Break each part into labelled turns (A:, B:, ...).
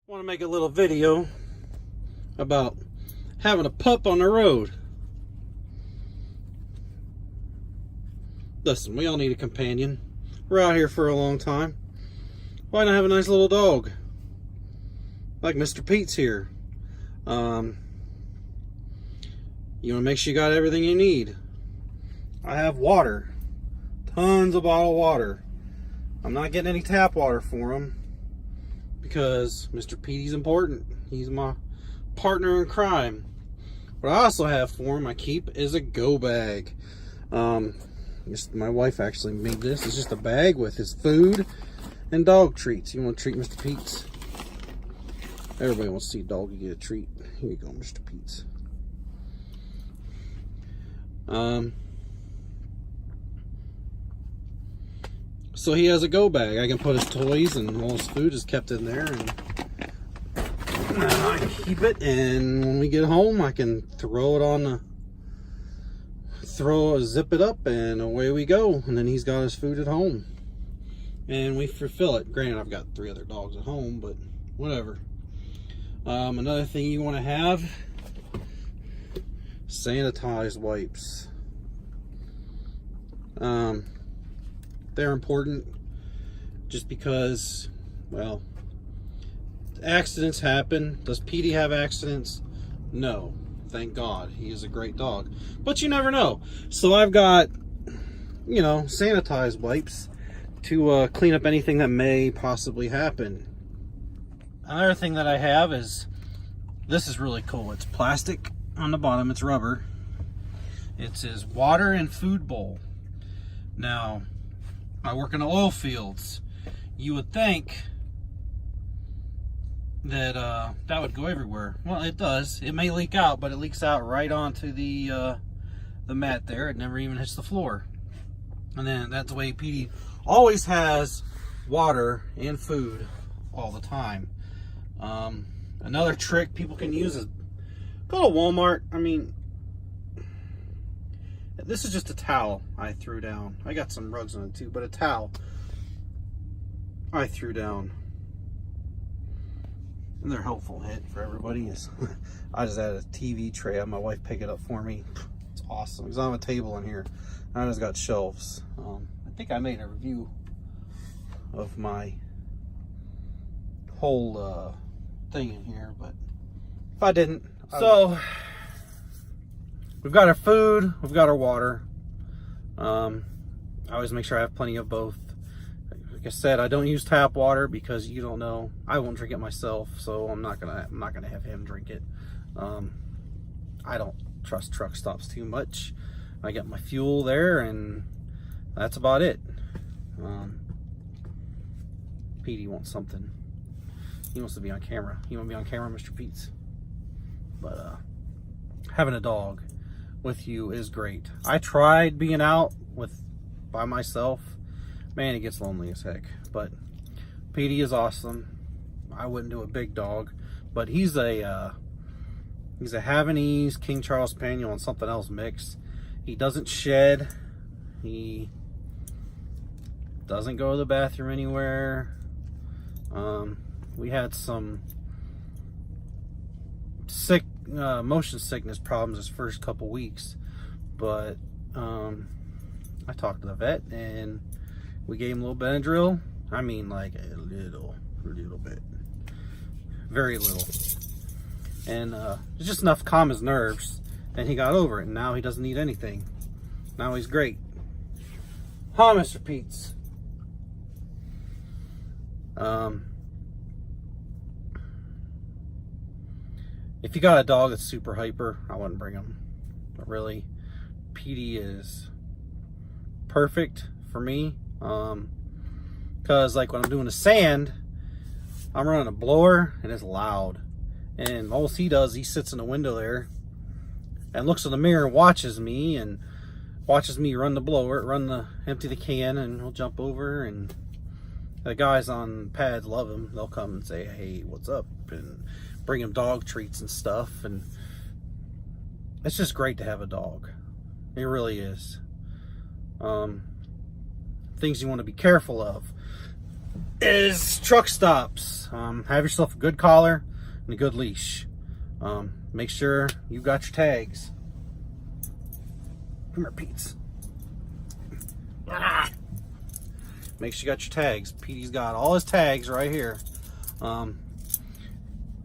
A: Want to make a little video about having a pup on the road. Listen, we all need a companion. We're out here for a long time. Why not have a nice little dog? Like Mr. Pete's here. You want to make sure you got everything you need. I have water. Tons of bottled water. I'm not getting any tap water for him because Mr. Petey's important. He's my partner in crime. What I also have for him, I keep, is a go bag. My wife actually made this. It's just a bag with his food and dog treats. You want to treat Mr. Pete's? Everybody wants to see a dog get a treat. Here you go, Mr. Pete's. So he has a go bag. I can put his toys and all his food is kept in there, and I keep it. And when we get home, I can throw it on the zip it up, and away we go. And then he's got his food at home, and we fulfill it. Granted, I've got 3 other dogs at home, but whatever. Another thing you want to have: sanitized wipes. They're important just because, well, accidents happen. Does Petey have accidents? No. Thank God. He is a great dog. But you never know. So I've got, sanitized wipes to clean up anything that may possibly happen. Another thing that I have is, this is really cool. It's plastic on the bottom. It's rubber. It says water and food bowl. Now, I work in the oil fields. You would think that that would go everywhere. Well, it does. It may leak out, but it leaks out right onto the mat there. It never even hits the floor. And then that's the way Petey always has water and food all the time. Another trick people can use is go to Walmart. I mean, this is just a towel I threw down. I got some rugs on it too, but a towel I threw down. And they're helpful hit for everybody. I just had a TV tray. I had my wife pick it up for me. It's awesome. Because I have a table in here. I just got shelves. I think I made a review of my whole thing in here, but if I didn't, so we've got our food, we've got our water. I always make sure I have plenty of both. Like I said, I don't use tap water because you don't know. I won't drink it myself, so I'm not gonna have him drink it. I don't trust truck stops too much. I get my fuel there, and that's about it. Petey wants something. He wants to be on camera. You want to be on camera, Mr. Pete's? But having a dog with you is great. I tried being out by myself. Man, it gets lonely as heck. But Petey is awesome. I wouldn't do a big dog, but he's a Havanese King Charles Spaniel and something else mix. He doesn't shed. He doesn't go to the bathroom anywhere. We had some motion sickness problems his first couple weeks, but I talked to the vet and we gave him a little Benadryl. I mean, like a little bit, very little, and it's just enough to calm his nerves, and he got over it, and now he doesn't need anything. Now he's great. Huh, Mr. Pete's? If you got a dog that's super hyper, I wouldn't bring him. But really, Petey is perfect for me. Because like when I'm doing the sand, I'm running a blower and it's loud. And all he does, he sits in the window there and looks in the mirror and watches me run the blower, empty the can, and he'll jump over, and the guys on pads love him. They'll come and say, "Hey, what's up?" and bring him dog treats and stuff. And it's just great to have a dog. It really is. Things you want to be careful of is truck stops. Have yourself a good collar and a good leash. Make sure you got your tags. Come here, Pete's. Make sure you got your tags. Petey's got all his tags right here.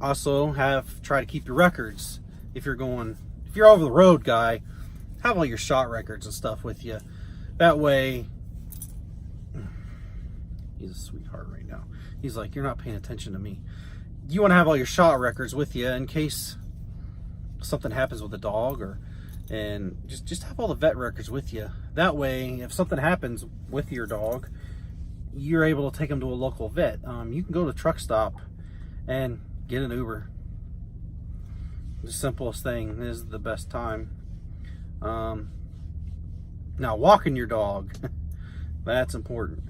A: Also, try to keep your records. If you're over the road guy, have all your shot records and stuff with you. That way, he's a sweetheart right now. He's like, you're not paying attention to me. You want to have all your shot records with you in case something happens with the dog, and just have all the vet records with you. That way, if something happens with your dog, you're able to take him to a local vet. You can go to the truck stop and get an Uber. The simplest thing is the best time. Now, walking your dog, that's important.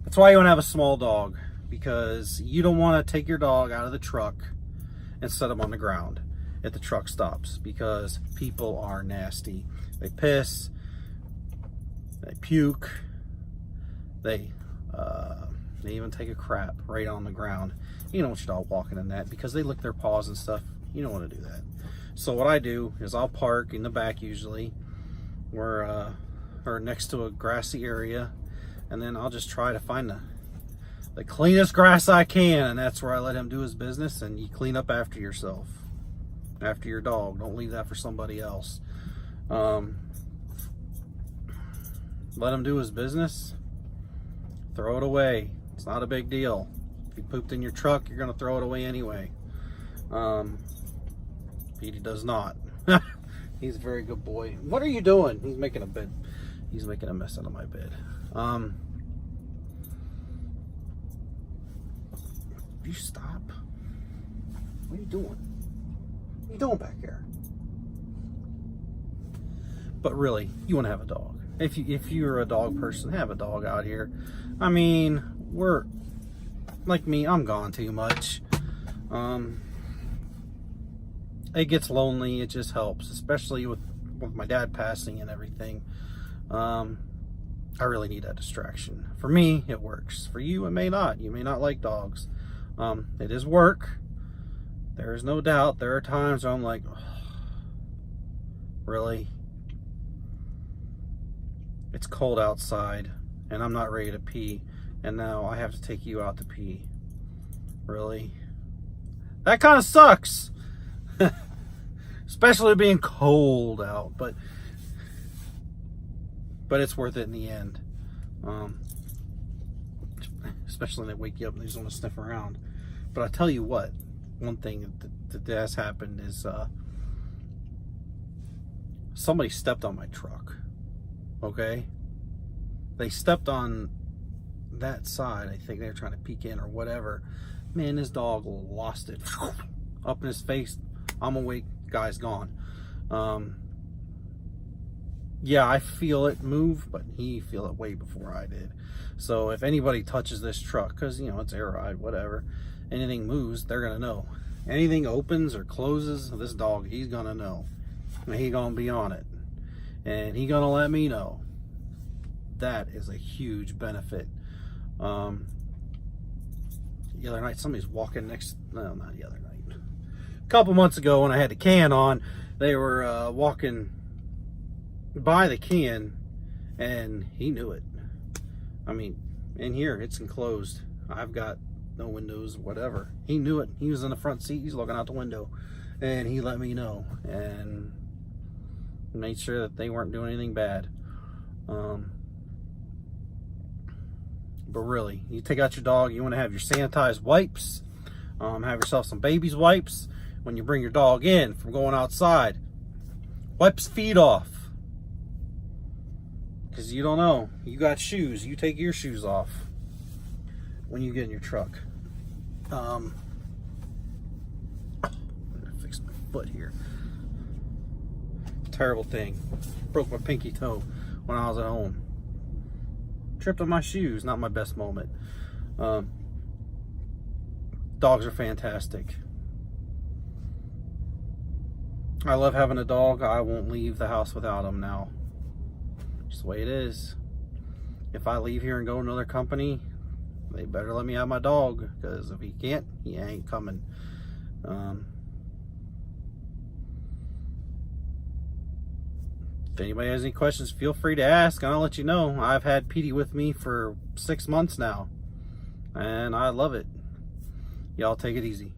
A: That's why you want to have a small dog, because you don't want to take your dog out of the truck and set him on the ground at the truck stops, because people are nasty. They piss, they puke, they even take a crap right on the ground. You don't want your dog walking in that, because they lick their paws and stuff. You don't want to do that. So what I do is I'll park in the back, usually, or next to a grassy area, and then I'll just try to find the cleanest grass I can, and that's where I let him do his business. And you clean up after yourself, after your dog. Don't leave that for somebody else. Let him do his business. Throw it away. It's not a big deal. If you pooped in your truck, you're gonna throw it away anyway. Petey does not. He's a very good boy. What are you doing? He's making a bed. He's making a mess out of my bed. You stop. What are you doing? What are you doing back here? But really, you want to have a dog. If you're a dog person, have a dog out here. I mean, we're like me. I'm gone too much. It gets lonely. It just helps, especially with my dad passing and everything. I really need that distraction. For me, it works. For you, it may not. You may not like dogs. It is work. There is no doubt. There are times where I'm like, oh, really? It's cold outside and I'm not ready to pee, and now I have to take you out to pee. Really? That kind of sucks. Especially being cold out, but it's worth it in the end. Especially when they wake you up and they just want to sniff around. But I tell you what, one thing that has happened is somebody stepped on my truck. Okay? They stepped on that side. I think they were trying to peek in or whatever. Man, this dog lost it. Up in his face. I'm awake. Guy's gone. Yeah, I feel it move, but he feel it way before I did. So if anybody touches this truck, because you know it's air ride, whatever, anything moves, they're gonna know. Anything opens or closes, this dog, he's gonna know, and he gonna be on it, and he gonna let me know. That is a huge benefit. The other night, somebody's walking next. No, not the other night. A couple months ago, when I had the can on, they were walking by the can, and he knew it. I mean, in here it's enclosed. I've got no windows, whatever. He knew it. He was in the front seat. He's looking out the window, and he let me know and made sure that they weren't doing anything bad. But really, you take out your dog, you want to have your sanitized wipes. Have yourself some baby's wipes when you bring your dog in from going outside. Wipe his feet off. Because you don't know. You got shoes. You take your shoes off when you get in your truck. I'm going to fix my foot here. Terrible thing. Broke my pinky toe when I was at home. Tripped on my shoes. Not my best moment. Dogs are fantastic. I love having a dog. I won't leave the house without him now. Just the way it is. If I leave here and go to another company, they better let me have my dog, because if he can't, he ain't coming. If anybody has any questions, feel free to ask, and I'll let you know. I've had Petey with me for 6 months now, and I love it. Y'all take it easy.